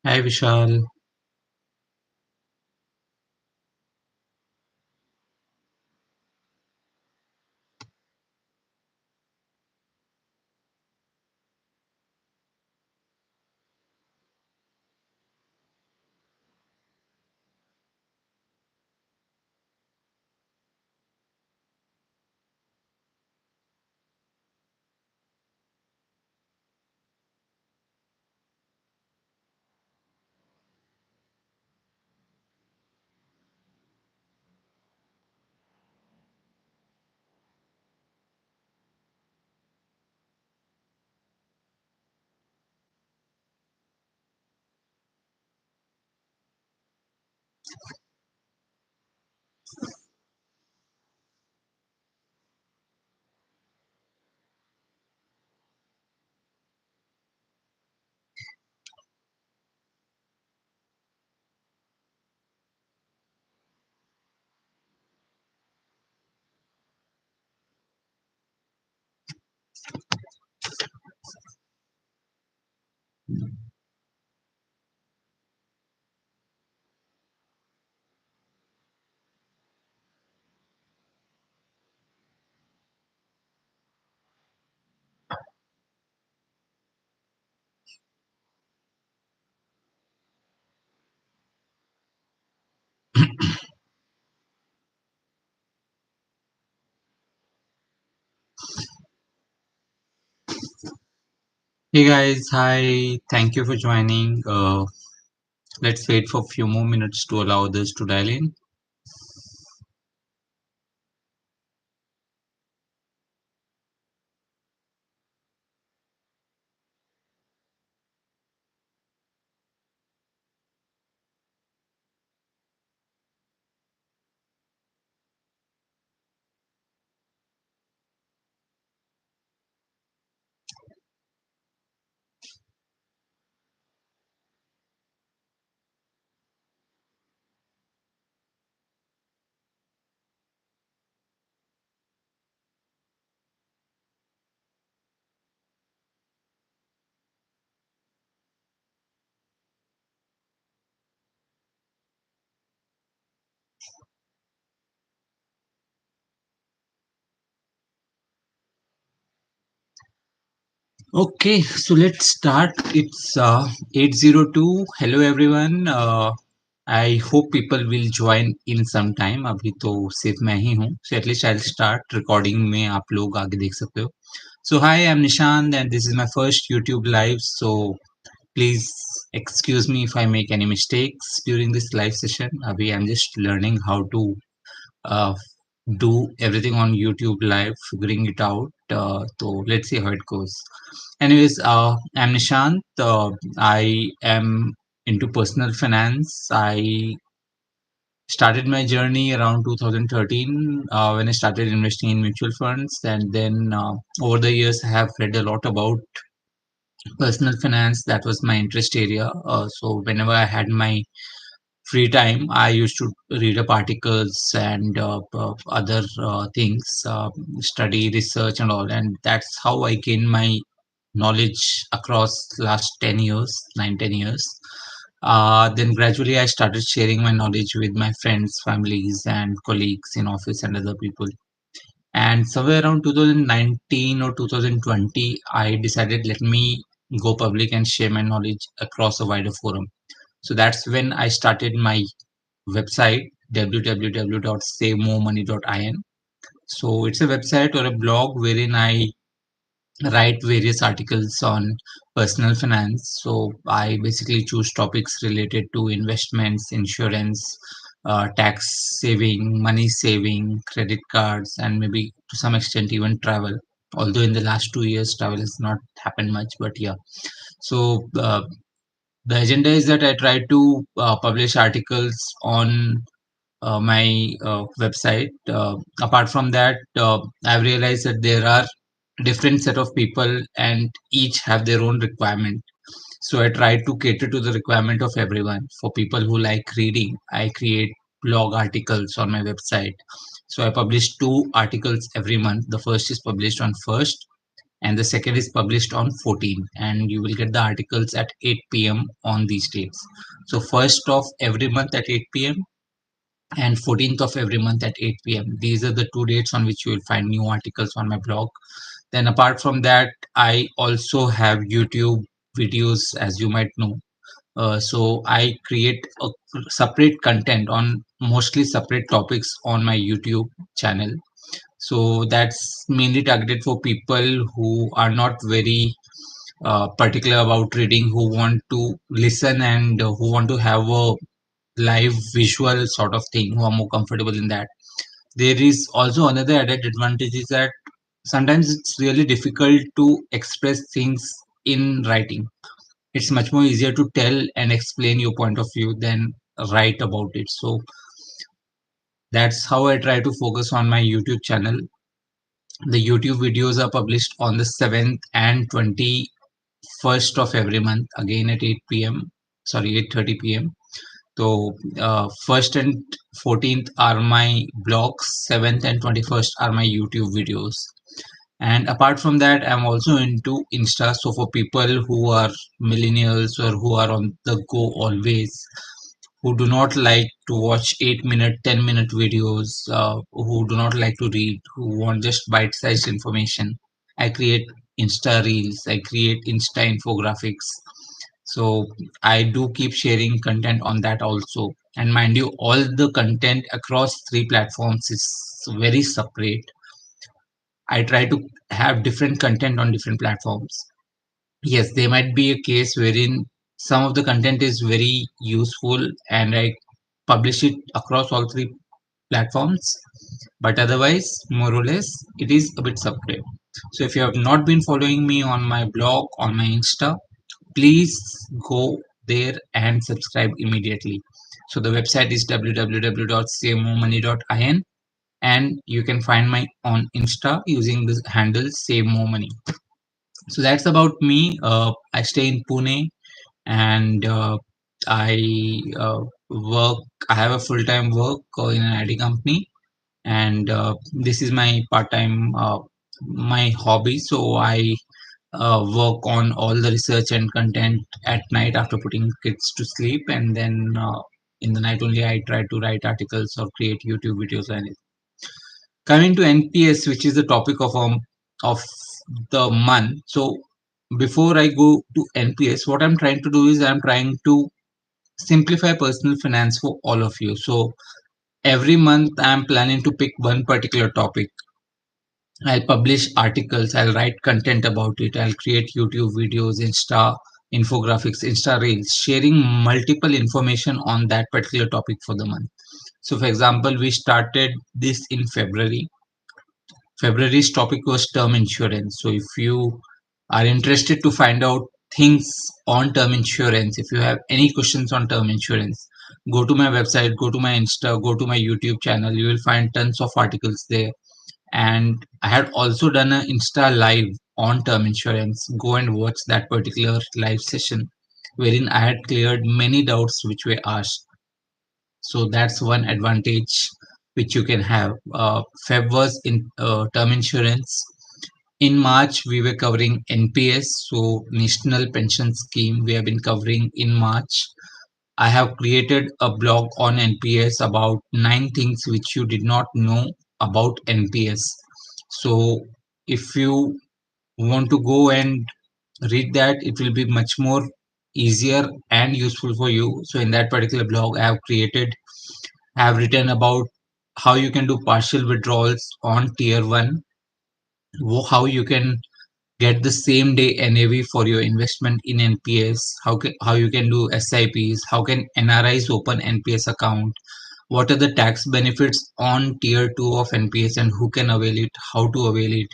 Hi Vishal. Hey guys, hi. Thank you for joining. Let's wait for a few more minutes to allow others to dial in. Okay, so let's start. It's 8:02. Hello everyone. I hope people will join in some time. अभी तो सिर्फ मैं ही हूँ. So at least I'll start recording में आप लोग आगे देख सकते हो. So hi, I'm Nishant and this is my first YouTube live. So please excuse me if I make any mistakes during this live session. Abhi I'm just learning how to uh, do everything on YouTube live, figuring it out. So let's see how it goes. Anyways, I'm Nishant. I am into personal finance. I started my journey around 2013 when I started investing in mutual funds, and then over the years, I have read a lot about personal finance. That was my interest area. So whenever I had my free time, I used to read up articles and other things, study, research, and all. And that's how I gained my knowledge across last 10 years, 9, 10 years. Then gradually I started sharing my knowledge with my friends, families, and colleagues in office and other people. And somewhere around 2019 or 2020, I decided let me go public and share my knowledge across a wider forum. So that's when I started my website www.savemoremoney.in. So it's a website or a blog wherein I write various articles on personal finance. So I basically choose topics related to investments, insurance, tax saving, money saving, credit cards, and maybe to some extent even travel. Although in the last 2 years travel has not happened much, but yeah. So the agenda is that I try to publish articles on my website. Apart from that, I've realized that there are different set of people and each have their own requirement. So I try to cater to the requirement of everyone. For people who like reading, I create blog articles on my website. So I publish two articles every month. The first is published on first, and the second is published on 14, and you will get the articles at 8 p.m. on these dates. So first of every month at 8 p.m. and 14th of every month at 8 p.m. These are the two dates on which you will find new articles on my blog. Then apart from that, I also have YouTube videos, as you might know. So I create a separate content on mostly separate topics on my YouTube channel. So that's mainly targeted for people who are not very particular about reading, who want to listen and who want to have a live visual sort of thing, who are more comfortable in that. There is also another added advantage is that sometimes it's really difficult to express things in writing. It's much more easier to tell and explain your point of view than write about it. So that's how I try to focus on my YouTube channel. The YouTube videos are published on the 7th and 21st of every month, again at 8 p.m. Sorry, 8:30 p.m. So, first and 14th are my blogs, 7th and 21st are my YouTube videos. And apart from that, I'm also into Insta. So, for people who are millennials or who are on the go always, who do not like to watch 8 minute, 10-minute videos, who do not like to read, who want just bite sized information, I create Insta Reels, I create Insta infographics. So I do keep sharing content on that also. And mind you, all the content across three platforms is very separate. I try to have different content on different platforms. Yes, there might be a case wherein some of the content is very useful and I publish it across all three platforms, but otherwise, more or less, it is a bit separate. So if you have not been following me on my blog, on my Insta, please go there and subscribe immediately. So the website is www.savemoremoney.in, and you can find my on Insta using the handle Save More Money. So that's about me. I stay in Pune, and I work. I have a full-time work in an IT company, and this is my part-time, my hobby. So I work on all the research and content at night after putting kids to sleep, and then in the night only I try to write articles or create YouTube videos and anything. Coming to NPS, which is the topic of the month. So before I go to NPS, what I'm trying to do is I'm trying to simplify personal finance for all of you. So every month I'm planning to pick one particular topic. I'll publish articles, I'll write content about it, I'll create YouTube videos, Insta infographics, Insta reels, sharing multiple information on that particular topic for the month. So, for example, we started this in February. February's topic was term insurance. So, if you are interested to find out things on term insurance, if you have any questions on term insurance, go to my website, go to my Insta, go to my YouTube channel. You will find tons of articles there, and I had also done an Insta live on term insurance. Go and watch that particular live session wherein I had cleared many doubts which were asked. So that's one advantage which you can have. Feb was in term insurance. In March, we were covering NPS, so National Pension Scheme. We have been covering in March. I have created a blog on NPS about 9 things which you did not know about NPS. So if you want to go and read that, it will be much more easier and useful for you. So in that particular blog, I have written about how you can do partial withdrawals on tier one, how you can get the same day NAV for your investment in NPS, how you can do SIPs, how can NRIs open NPS account, what are the tax benefits on tier 2 of NPS and who can avail it, how to avail it.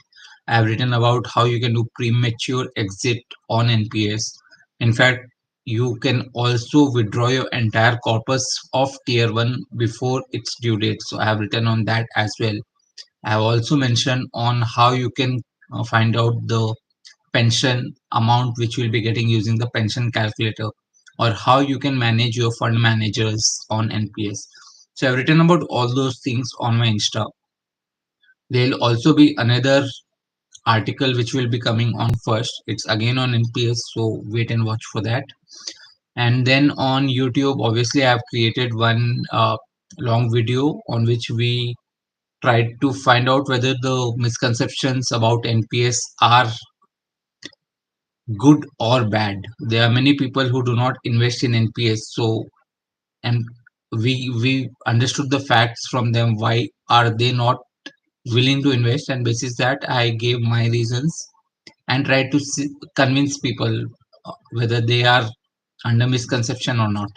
I have written about how you can do premature exit on NPS. In fact, you can also withdraw your entire corpus of tier 1 before its due date. So I have written on that as well. I have also mentioned on how you can find out the pension amount which you will be getting using the pension calculator, or how you can manage your fund managers on NPS. So I've written about all those things on my Insta. There'll also be another article which will be coming on first. It's again on NPS, so wait and watch for that. And then on YouTube, obviously, I've created one long video on which we tried to find out whether the misconceptions about NPS are good or bad. There are many people who do not invest in NPS, so and we understood the facts from them. Why are they not willing to invest? And basis that, I gave my reasons and tried to convince people whether they are under misconception or not.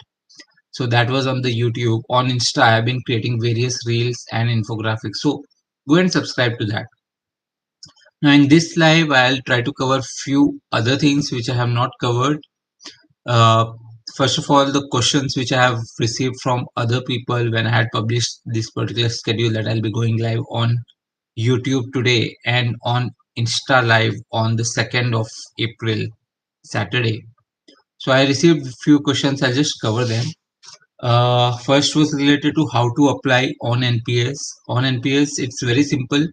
So that was on the YouTube. On Insta, I have been creating various reels and infographics. So go and subscribe to that. Now in this live, I'll try to cover few other things which I have not covered. Uh, First of all, the questions which I have received from other people when I had published this particular schedule that I'll be going live on YouTube today and on Insta live on the 2nd of April, Saturday. So I received few questions. I'll just cover them. First was related to how to apply on NPS. On NPS, it's very simple.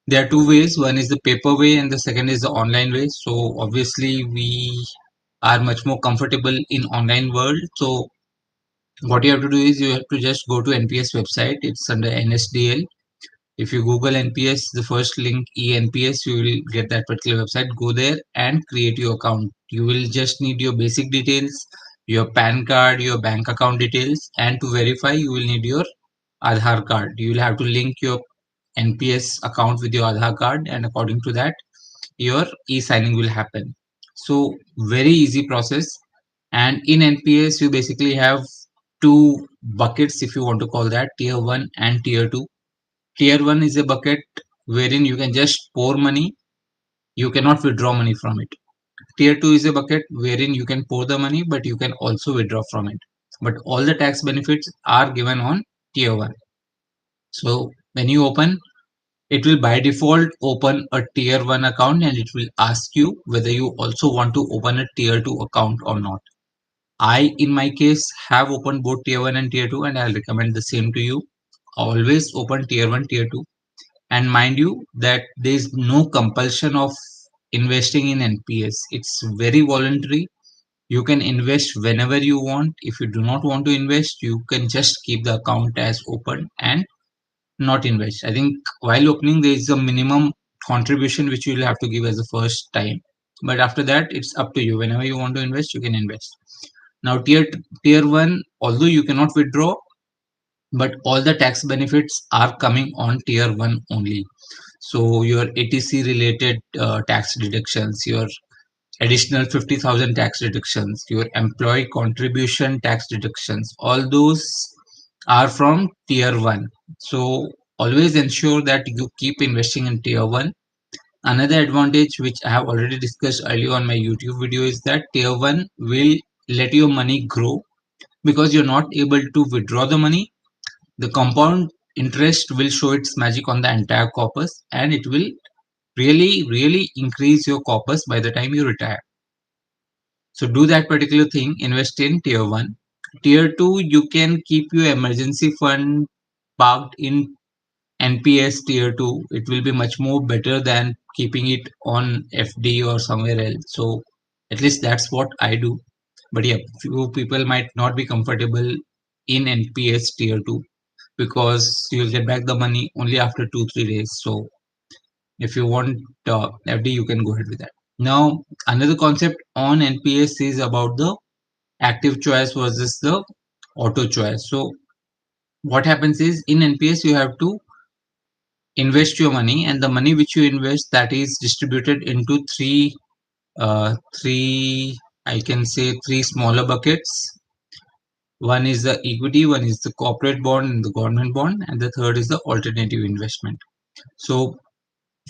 There are two ways. One is the paper way, and the second is the online way. So obviously, we are much more comfortable in online world. So what you have to do is you have to just go to NPS website. It's under NSDL. If you Google NPS, the first link ENPS, you will get that particular website. Go there and create your account. You will just need your basic details, your PAN card, your bank account details, and to verify, you will need your Aadhaar card. You will have to link your NPS account with your Aadhaar card, and according to that, your e-signing will happen. So very easy process. And in NPS, you basically have two buckets, if you want to call that, tier 1 and tier 2. Tier 1 is a bucket wherein you can just pour money, you cannot withdraw money from it. Tier 2 is a bucket wherein you can pour the money, but you can also withdraw from it. But all the tax benefits are given on tier 1. So when you open, it will by default open a tier 1 account, and it will ask you whether you also want to open a tier 2 account or not. I, in my case, have opened both tier 1 and tier 2, and I'll recommend the same to you. Always open tier 1, tier 2. And mind you that there is no compulsion of investing in NPS. It's very voluntary. You can invest whenever you want. If you do not want to invest, you can just keep the account as open and not invest. I think while opening, there is a minimum contribution which you will have to give as a first time. But after that, it's up to you. Whenever you want to invest, you can invest. Now, tier 1, although you cannot withdraw, but all the tax benefits are coming on tier 1 only. So your ATC related tax deductions, your additional 50,000 tax deductions, your employee contribution tax deductions, all those are from tier 1. So always ensure that you keep investing in tier 1. Another advantage which I have already discussed earlier on my YouTube video is that tier 1 will let your money grow because you're not able to withdraw the money. The compound interest will show its magic on the entire corpus, and it will really increase your corpus by the time you retire. So do that particular thing, invest in tier 1. Tier 2, you can keep your emergency fund parked in NPS tier 2. It will be much more better than keeping it on FD or somewhere else. So at least that's what I do. But yeah, few people might not be comfortable in NPS tier 2 because you'll get back the money only after 2-3 days. So if you want FD, you can go ahead with that. Now, another concept on NPS is about the active choice versus the auto choice. So what happens is in NPS, you have to invest your money, and the money which you invest, that is distributed into three, I can say three smaller buckets. One is the equity, one is the corporate bond and the government bond, and the third is the alternative investment. So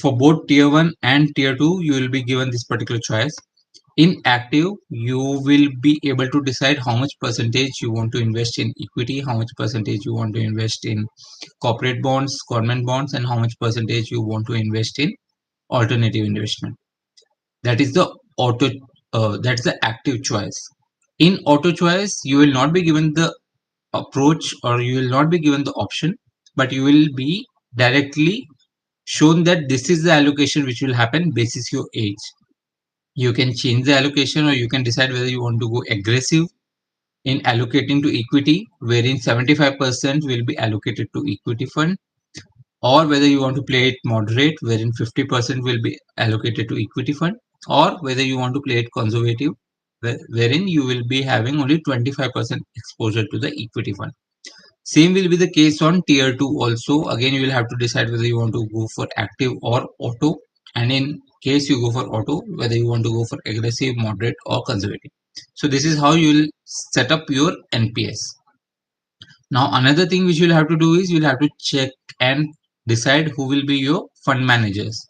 for both tier 1 and tier 2, you will be given this particular choice. In active, you will be able to decide how much percentage you want to invest in equity, how much percentage you want to invest in corporate bonds, government bonds, and how much percentage you want to invest in alternative investment. That is the that's the active choice. In auto choice, you will not be given the approach, or you will not be given the option, but you will be directly shown that this is the allocation which will happen basis your age. You can change the allocation, or you can decide whether you want to go aggressive in allocating to equity, wherein 75% will be allocated to equity fund, or whether you want to play it moderate, wherein 50% will be allocated to equity fund, or whether you want to play it conservative, wherein you will be having only 25% exposure to the equity fund. Same will be the case on tier 2 also. Again, you will have to decide whether you want to go for active or auto. And in case you go for auto, whether you want to go for aggressive, moderate, or conservative. So this is how you will set up your NPS. Now, another thing which you'll have to do is you'll have to check and decide who will be your fund managers.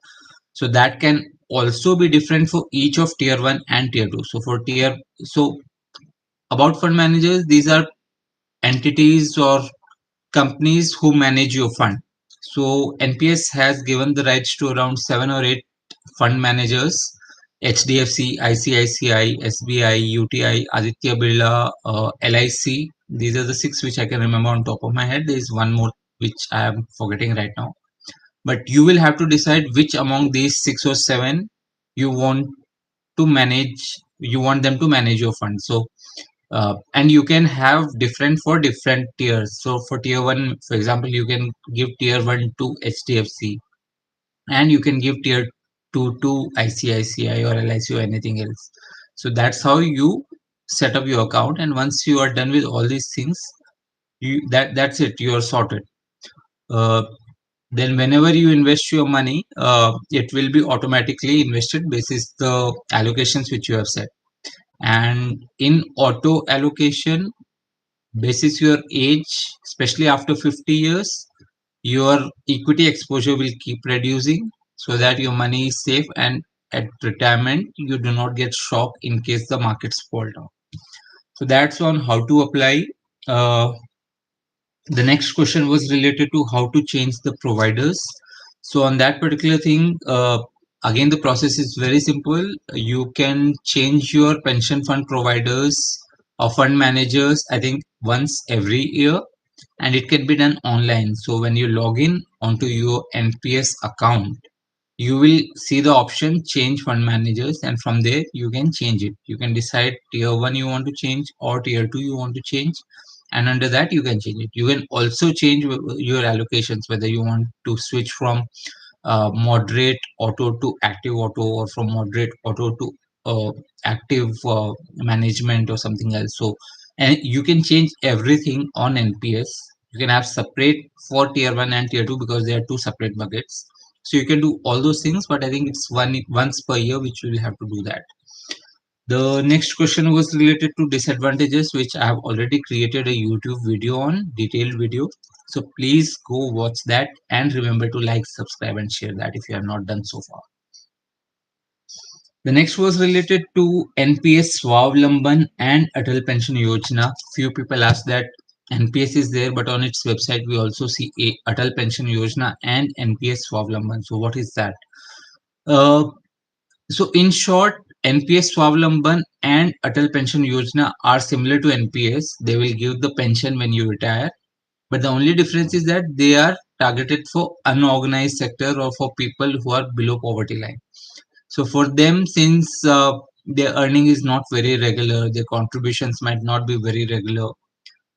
So that can also be different for each of tier 1 and tier 2. So about fund managers, these are entities or companies who manage your fund. So NPS has given the rights to around 7 or 8 fund managers: HDFC, ICICI, SBI, UTI, Aditya Birla, LIC. These are the 6 which I can remember on top of my head. There is one more which I am forgetting right now. But you will have to decide which among these 6 or 7 you want to manage. You want them to manage your fund. So and you can have different for different tiers. So for tier 1, for example, you can give tier 1 to HDFC, and you can give tier 2 to ICICI or LIC or anything else. So that's how you set up your account, and once you are done with all these things, that's it, you are sorted. uh, then whenever you invest your money, it will be automatically invested basis the allocations which you have set. And in auto allocation, basis your age, especially after 50 years, your equity exposure will keep reducing, so that your money is safe, and at retirement you do not get shock in case the markets fall down. So that's on how to apply. The next question was related to how to change the providers. So on that particular thing, again, the process is very simple. You can change your pension fund providers or fund managers, I think, once every year, and it can be done online. So when you log in onto your NPS account, you will see the option change fund managers, and from there you can change it. You can decide tier 1 you want to change, or tier 2 you want to change, and under that you can change it. You can also change your allocations, whether you want to switch from moderate auto to active auto, or from moderate auto to active management or something else. So, and you can change everything on NPS. You can have separate for tier 1 and tier 2, because they are two separate buckets. So you can do all those things, but I think it's once per year which you will have to do that. The next question was related to disadvantages, which I have already created a YouTube video on, detailed video. So please go watch that, and remember to like, subscribe, and share that if you have not done so far. The next was related to NPS Swavlamban and Atal Pension Yojana. Few people asked that NPS is there, but on its website we also see a Atal Pension Yojana and NPS Swavlamban. So what is that? Uh, So in short, NPS Swavlamban and Atal Pension Yojana are similar to NPS. They will give the pension when you retire, but the only difference is that they are targeted for unorganized sector, or for people who are below poverty line. So for them, since their earning is not very regular, their contributions might not be very regular.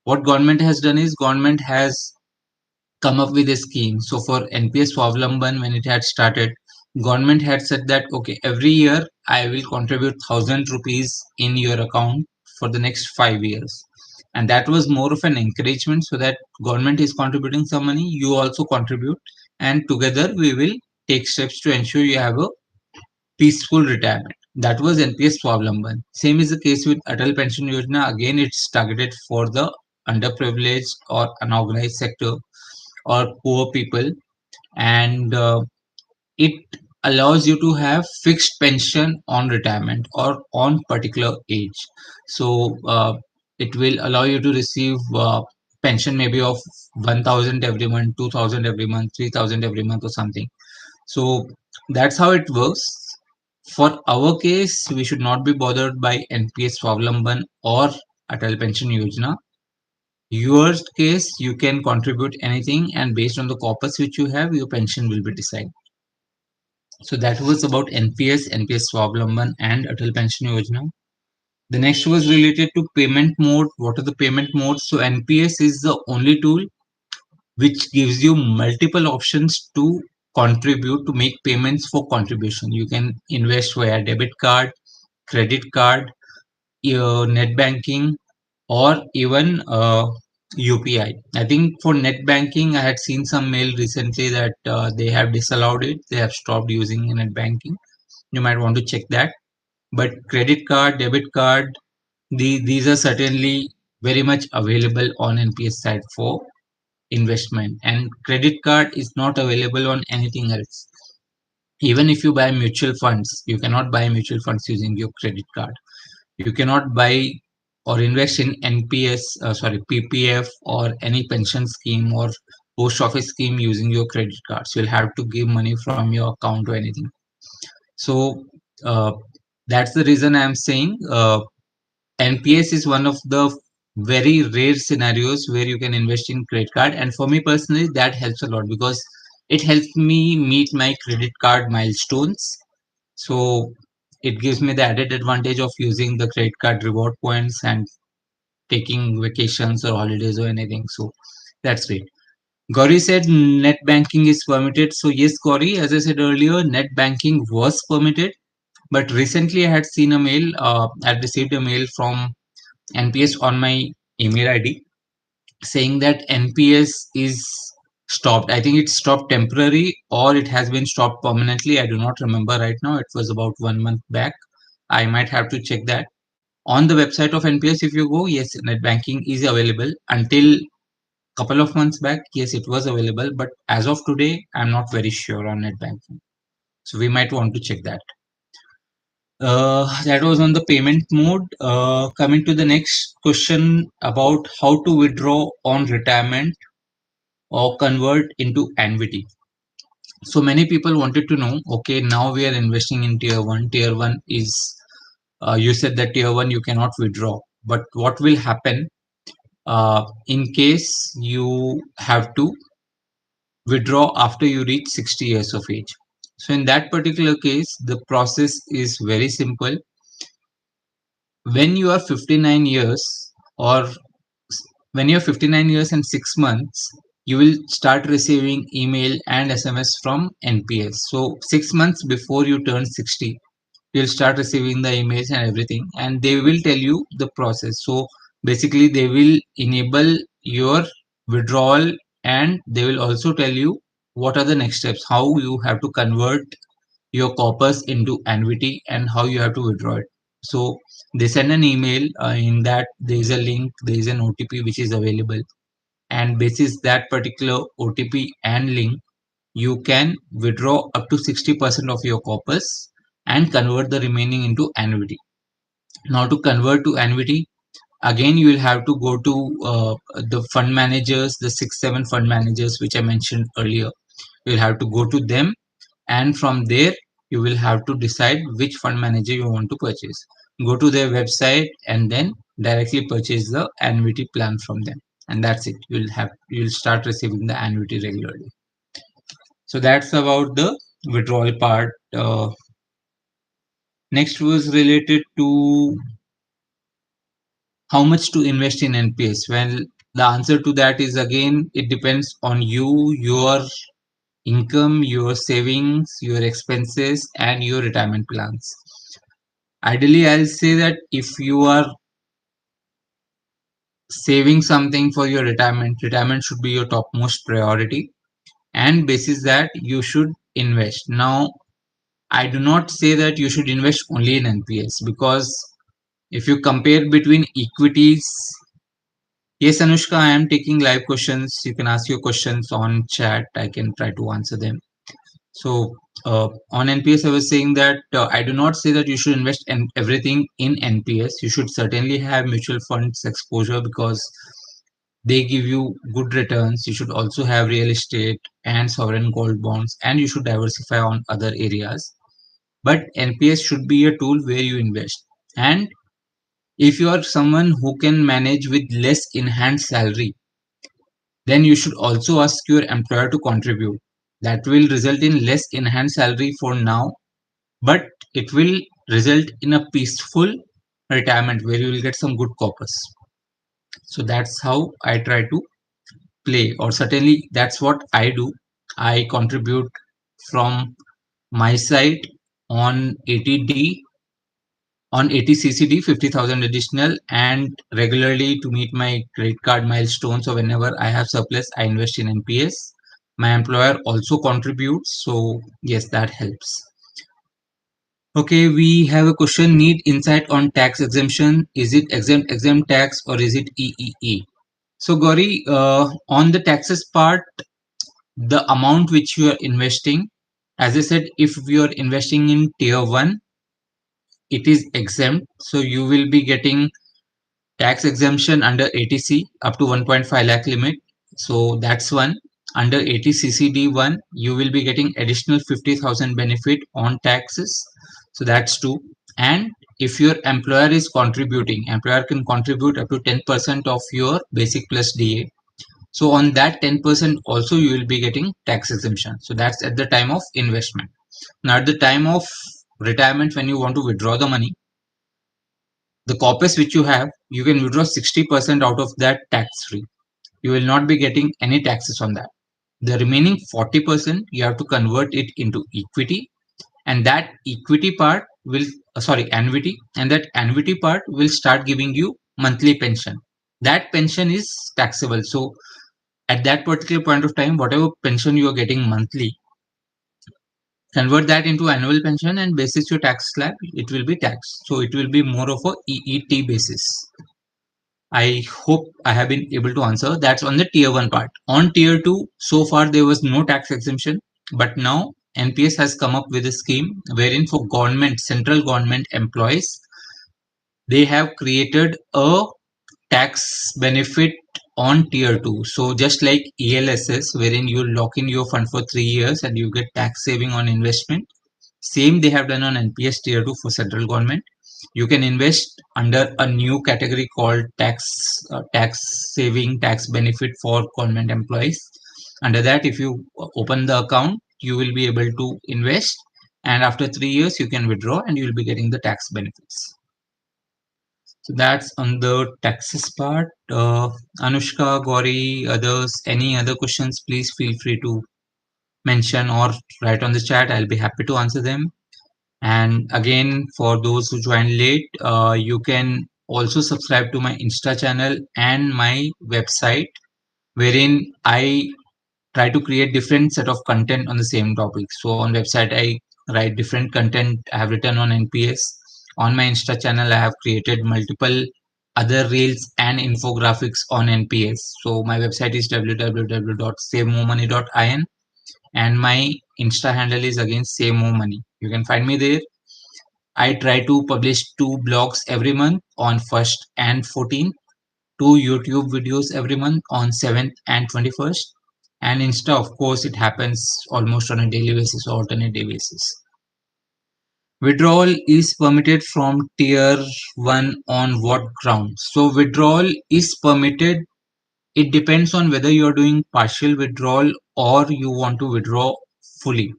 What government has done is government has come up with a scheme. So for NPS Swavlamban, when it had started, government had said that okay, every year I will contribute 1,000 rupees in your account for the next 5 years, and that was more of an encouragement, so that government is contributing some money, you also contribute, and together we will take steps to ensure you have a peaceful retirement. That was NPS Swavlamban. Same is the case with Atal Pension Yojana. Again, it's targeted for the underprivileged or unorganized sector, or poor people, and it allows you to have fixed pension on retirement or on particular age. So it will allow you to receive pension maybe of 1,000 every month, 2,000 every month, 3,000 every month, or something. So that's how it works. For our case, we should not be bothered by NPS Swavlamban or Atal Pension Yojana. Your case, you can contribute anything, and based on the corpus which you have, your pension will be decided. So that was about NPS, NPS Swablamban, and Atal Pension Yojana. The next was related to payment mode. What are the payment modes? So NPS is the only tool which gives you multiple options to contribute, to make payments for contribution. You can invest via debit card, credit card, your net banking, or even UPI. I think for net banking, I had seen some mail recently that they have disallowed it. They have stopped using net banking. You might want to check that. But credit card, debit card, these are certainly very much available on NPS side for investment. And credit card is not available on anything else. Even if you buy mutual funds, you cannot buy mutual funds using your credit card. You cannot buy or invest in PPF or any pension scheme or post office scheme using your credit cards. You'll have to give money from your account or anything. So uh, that's the reason I'm saying NPS is one of the very rare scenarios where you can invest in credit card. And for me personally, that helps a lot because it helps me meet my credit card milestones. So it gives me the added advantage of using the credit card reward points and taking vacations or holidays or anything. So that's great. Gauri said net banking is permitted. So yes, Gauri, as I said earlier, net banking was permitted. But recently I had seen a mail, I had received a mail from NPS on my email ID saying that NPS is stopped. I think it's stopped temporary or it has been stopped permanently. I do not remember right now. It was about 1 month back. I might have to check that. On the website of NPS, if you go, yes, net banking is available. Until couple of months back, yes, it was available. But as of today, I'm not very sure on net banking. So we might want to check that. That was on the payment mode. Coming to the next question about how to withdraw on retirement or convert into annuity. So many people wanted to know, okay, now we are investing in tier one. Tier one is, you said that tier one you cannot withdraw. But what will happen in case you have to withdraw after you reach 60 years of age? So in that particular case, the process is very simple. When you are 59 years or when you're 59 years and 6 months, you will start receiving email and SMS from NPS. So 6 months before you turn 60, you'll start receiving the emails and everything, and they will tell you the process. So basically they will enable your withdrawal, and they will also tell you what are the next steps, how you have to convert your corpus into annuity and how you have to withdraw it. So they send an email, in that there is a link, there is an OTP which is available, and basis that particular OTP and link, you can withdraw up to 60% of your corpus and convert the remaining into annuity. Now to convert to annuity, again you will have to go to the fund managers, the 6 7 fund managers which I mentioned earlier. You will have to go to them, and from there you will have to decide which fund manager you want to purchase. Go to their website and then directly purchase the annuity plan from them, and that's it. You'll start receiving the annuity regularly. So that's about the withdrawal part. Next was related to how much to invest in NPS. Well, the answer to that is, again, it depends on you, your income, your savings, your expenses, and your retirement plans. Ideally, I'll say that if you are saving something for your retirement should be your topmost priority, and basis that you should invest. Now, I do not say that you should invest only in NPS, because if you compare between equities, yes, Anushka, I am taking live questions. You can ask your questions on chat. I can try to answer them. So on NPS, I was saying that I do not say that you should invest in everything in NPS. You should certainly have mutual funds exposure because they give you good returns. You should also have real estate and sovereign gold bonds, and you should diversify on other areas. But NPS should be a tool where you invest. And If you are someone who can manage with less enhanced salary, then you should also ask your employer to contribute. That will result in less enhanced salary for now, but it will result in a peaceful retirement where you will get some good corpus. So that's how I try to play, or certainly that's what I do. I contribute from my side on 80D, on 80 CCD, 50,000 additional, and regularly to meet my credit card milestones. So whenever I have surplus, I invest in NPS. My employer also contributes. So yes, that helps. Okay, we have a question. Need insight on tax exemption. Is it exempt tax or is it EEE? So Gauri, on the taxes part, the amount which you are investing, as I said, if you are investing in tier 1, it is exempt. So you will be getting tax exemption under 80C up to 1.5 lakh limit. So that's one. Under 80CCD1, you will be getting additional 50,000 benefit on taxes. So that's two. And if your employer is contributing, employer can contribute up to 10% of your basic plus DA. So on that 10% also you will be getting tax exemption. So that's at the time of investment. Now at the time of retirement, when you want to withdraw the money, the corpus which you have, you can withdraw 60% out of that tax free. You will not be getting any taxes on that. The remaining 40% you have to convert it into equity, and that equity part will annuity, and that annuity part will start giving you monthly pension. That pension is taxable. So at that particular point of time, whatever pension you are getting monthly, convert that into annual pension and basis your tax slab, it will be taxed. So it will be more of a EET basis. I hope I have been able to answer. That's on the tier 1 part. On tier 2, so far there was no tax exemption, but now NPS has come up with a scheme wherein for government, central government employees, they have created a tax benefit on tier 2. So just like ELSS, wherein you lock in your fund for 3 years and you get tax saving on investment, same they have done on NPS tier 2 for central government. You can invest under a new category called tax saving tax benefit for government employees. Under that, if you open the account, you will be able to invest, and after 3 years you can withdraw and you will be getting the tax benefits. So that's on the taxes part. Anushka, Gauri, others, any other questions, please feel free to mention or write on the chat. I'll be happy to answer them. And again, for those who joined late, you can also subscribe to my Insta channel and my website, wherein I try to create different set of content on the same topic. So on website, I write different content I have written on NPS. On my Insta channel, I have created multiple other reels and infographics on NPS. So my website is www.savemoremoney.in, and my Insta handle is again Save More Money. You can find me there. I try to publish 2 blogs every month on 1st and 14th, 2 YouTube videos every month on 7th and 21st. And Insta, of course, it happens almost on a daily basis or alternate day basis. Withdrawal is permitted from tier 1 on what grounds? So withdrawal is permitted. It depends on whether you're doing partial withdrawal or you want to withdraw fully.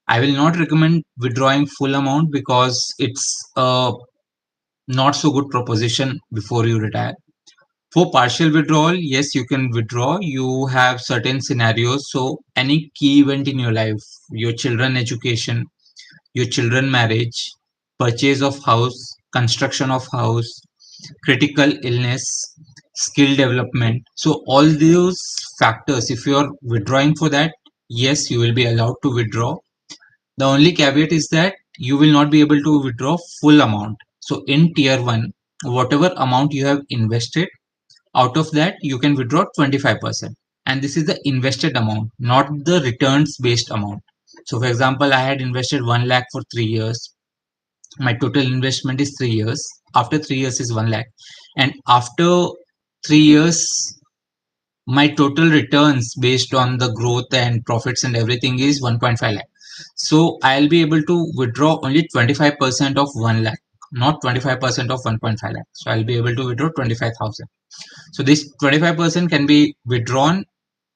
I will not recommend withdrawing full amount because it's a not so good proposition before you retire. For partial withdrawal, yes, you can withdraw. You have certain scenarios. So any key event in your life, your children education, your children marriage, purchase of house, construction of house, critical illness, skill development. So all those factors, if you are withdrawing for that, yes, you will be allowed to withdraw. The only caveat is that you will not be able to withdraw full amount. So in tier 1, whatever amount you have invested, out of that you can withdraw 25%. And this is the invested amount, not the returns based amount. So for example, I had invested 1 lakh for 3 years. My total investment is 3 years. After 3 years is 1 lakh. And after 3 years, my total returns based on the growth and profits and everything is 1.5 lakh. So I'll be able to withdraw only 25% of 1 lakh. not 25% of 1.5 lakh. So I'll be able to withdraw 25,000. So this 25% can be withdrawn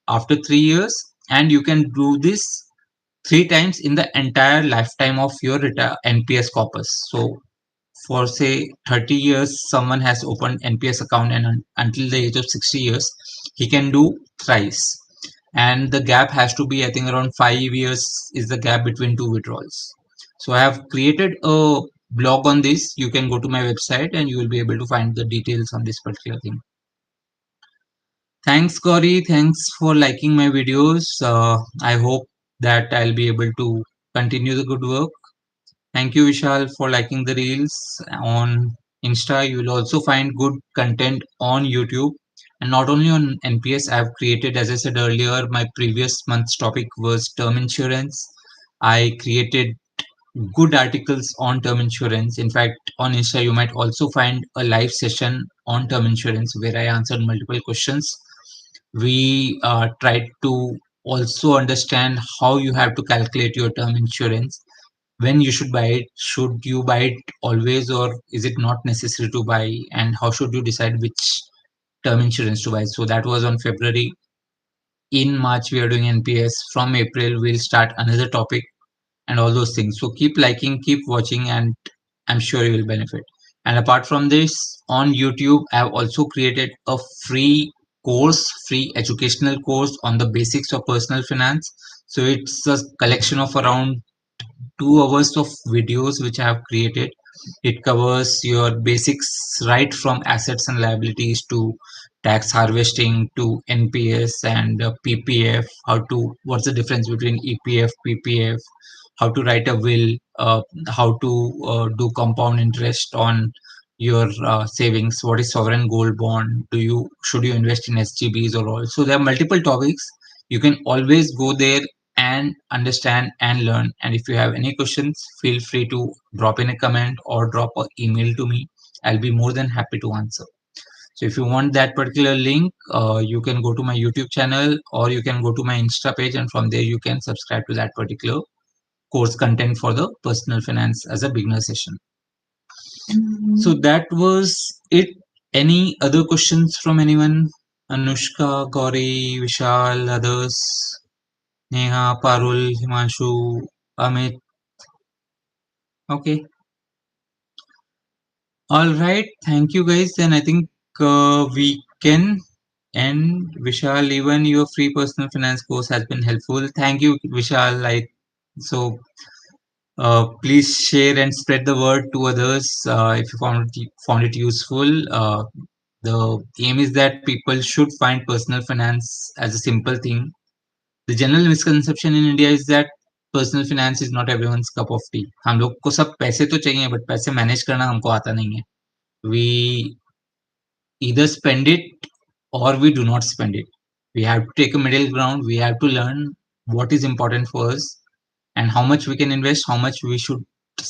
after 3 years, and you can do this three times in the entire lifetime of your NPS corpus. So for say 30 years, someone has opened NPS account, and until the age of 60 years, he can do thrice. And the gap has to be, I think, around 5 years is the gap between two withdrawals. So I have created a blog on this. You can go to my website and you will be able to find the details on this particular thing. Thanks, Gauri. Thanks for liking my videos. I hope that I'll be able to continue the good work. Thank you, Vishal, for liking the reels on Insta. You will also find good content on YouTube, and not only on NPS. I've created, as I said earlier, my previous month's topic was term insurance. I created good articles on term insurance. In fact, on Insta, you might also find a live session on term insurance where I answered multiple questions. We tried to also understand how you have to calculate your term insurance, when you should buy it, should you buy it always, or is it not necessary to buy, and how should you decide which term insurance to buy. So that was on February. In March we are doing NPS. From April we'll start another topic, and all those things. So keep liking, keep watching, and I'm sure you will benefit. And apart from this, on YouTube I have also created a free educational course on the basics of personal finance. So it's a collection of around 2 hours of videos which I have created. It covers your basics right from assets and liabilities to tax harvesting to NPS and PPF. What's the difference between EPF, PPF? How to write a will? How to do compound interest on your savings? What is sovereign gold bond? Should you invest in SGBs or all? So there are multiple topics. You can always go there and understand and learn. And if you have any questions, feel free to drop in a comment or drop an email to me. I'll be more than happy to answer. So if you want that particular link, you can go to my YouTube channel or you can go to my Insta page, and from there you can subscribe to that particular course content for the personal finance as a beginner session. So that was it. Any other questions from anyone? Anushka, Gauri, Vishal, others? Neha, Parul, Himanshu, Amit. Okay. All right. Thank you, guys. Then I think we can end. Vishal, even your free personal finance course has been helpful. Thank you, Vishal. So please share and spread the word to others if you found it useful. The aim is that people should find personal finance as a simple thing. The general misconception in India is that personal finance is not everyone's cup of T. हम लोग को सब पैसे तो चाहिए, but पैसे manage करना हमको आता नहीं है. We either spend it or we do not spend it. We have to take a middle ground. We have to learn what is important for us and how much we can invest, how much we should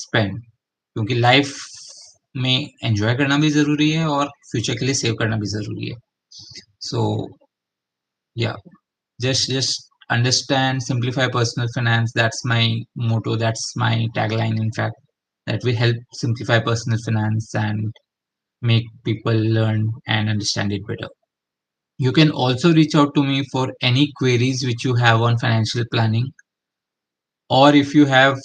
spend. क्योंकि life में enjoy करना भी जरूरी है और future के लिए save करना भी जरूरी है. सो या, just understand, simplify personal finance. That's my motto, that's my tagline, in fact, that we help simplify personal finance and make people learn and understand it better. You can also reach out to me for any queries which you have on financial planning, or if you have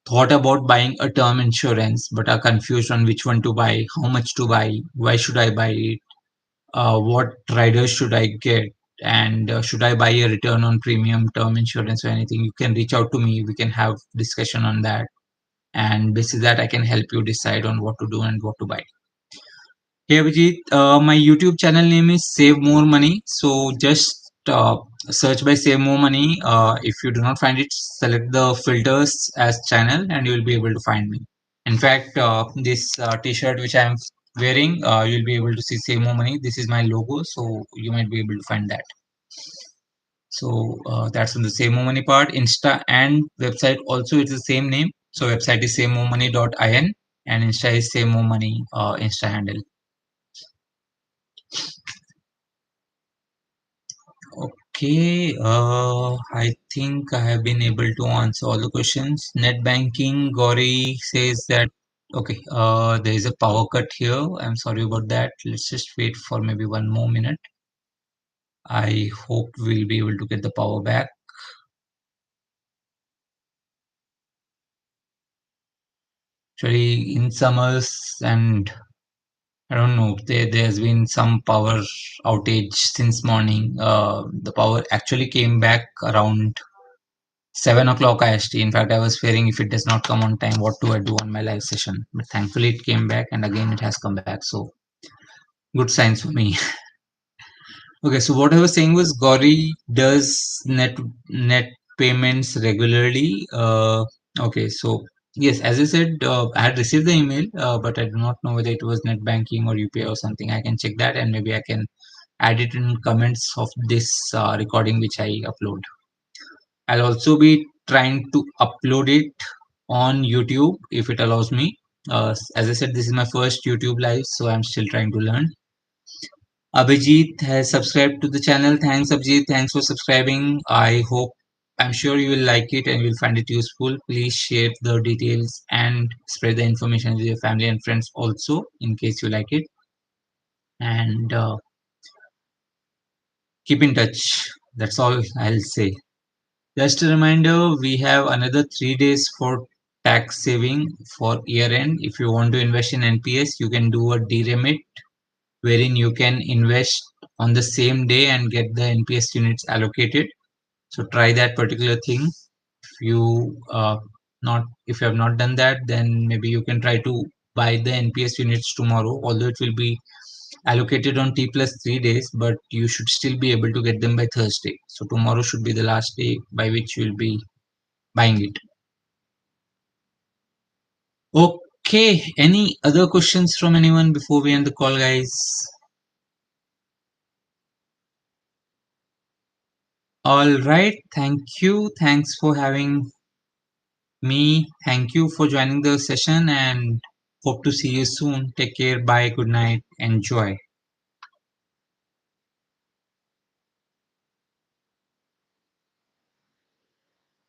thought about buying a term insurance but are confused on which one to buy, how much to buy, why should I buy it, what riders should I get, and should I buy a return on premium term insurance or anything, you can reach out to me. We can have discussion on that, and this is that I can help you decide on what to do and what to buy. Hey Abhijit, my YouTube channel name is Save More Money. So just search by Save More Money. If you do not find it, select the filters as channel and you will be able to find me. In fact, this t-shirt which I am wearing, you'll be able to see Save More Money. This is my logo, so you might be able to find that. So that's on the Save More Money part. Insta and website also it's the same name. So website is savemoremoney.in and Insta is Save More Money Insta handle. Okay, I think I have been able to answer all the questions. Net banking, Gauri says that Okay, there is a power cut here. I'm sorry about that. Let's just wait for maybe 1 more minute. I hope we'll be able to get the power back. Actually, in summers and I don't know, there's been some power outage since morning. The power actually came back around 7 o'clock IST. In fact, I was fearing if it does not come on time, what do I do on my live session? But thankfully, it came back, and again, it has come back. So, good signs for me. Okay, so what I was saying was Gauri does net payments regularly. Okay, so yes, as I said, I had received the email, but I do not know whether it was net banking or UPI or something. I can check that, and maybe I can add it in comments of this recording which I upload. I'll also be trying to upload it on YouTube if it allows me. As I said, this is my first YouTube live, so I'm still trying to learn. Abhijit has subscribed to the channel. Thanks, Abhijit. Thanks for subscribing. I'm sure you will like it and you will find it useful. Please share the details and spread the information with your family and friends also in case you like it. And keep in touch. That's all I'll say. Just a reminder, we have another 3 days for tax saving for year end. If you want to invest in NPS, you can do a deremit wherein you can invest on the same day and get the NPS units allocated. So try that particular thing. If you have not done that, then maybe you can try to buy the NPS units tomorrow. Although it will be allocated on T plus 3 days, but you should still be able to get them by Thursday. So tomorrow should be the last day by which you will be buying it. Okay, any other questions from anyone before we end the call, guys? All right, thank you. Thanks for having me. Thank you for joining the session and hope to see you soon. Take care. Bye. Good night. Enjoy.